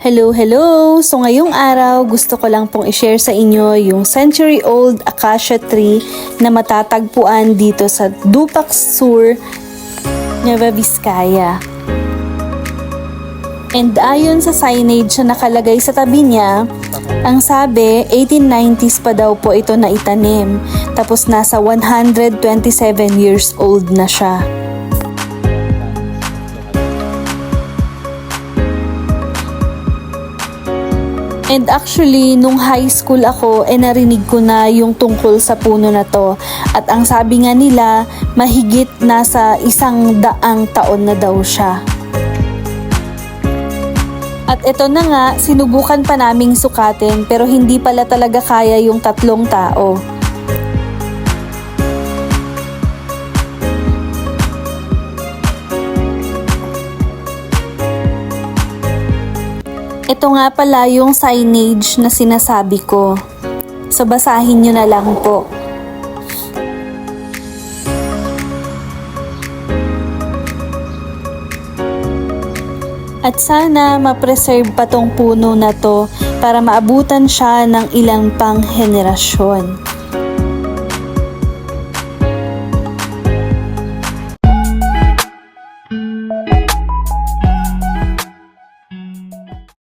Hello, hello! So ngayong araw, gusto ko lang pong i-share sa inyo yung century-old acacia tree na matatagpuan dito sa Dupax Sur, Nueva Vizcaya. And ayon sa signage na nakalagay sa tabi niya, ang sabi, 1890s pa daw po ito na itanim. Tapos nasa 127 years old na siya. And actually, nung high school ako, narinig ko na yung tungkol sa puno na to. At ang sabi nga nila, mahigit nasa 100 taon na daw siya. At ito na nga, sinubukan pa naming sukatin pero hindi pala talaga kaya yung 3 tao. Ito nga pala yung signage na sinasabi ko. So basahin nyo na lang po. At sana ma-preserve pa tong puno na to para maabutan siya ng ilang pang henerasyon.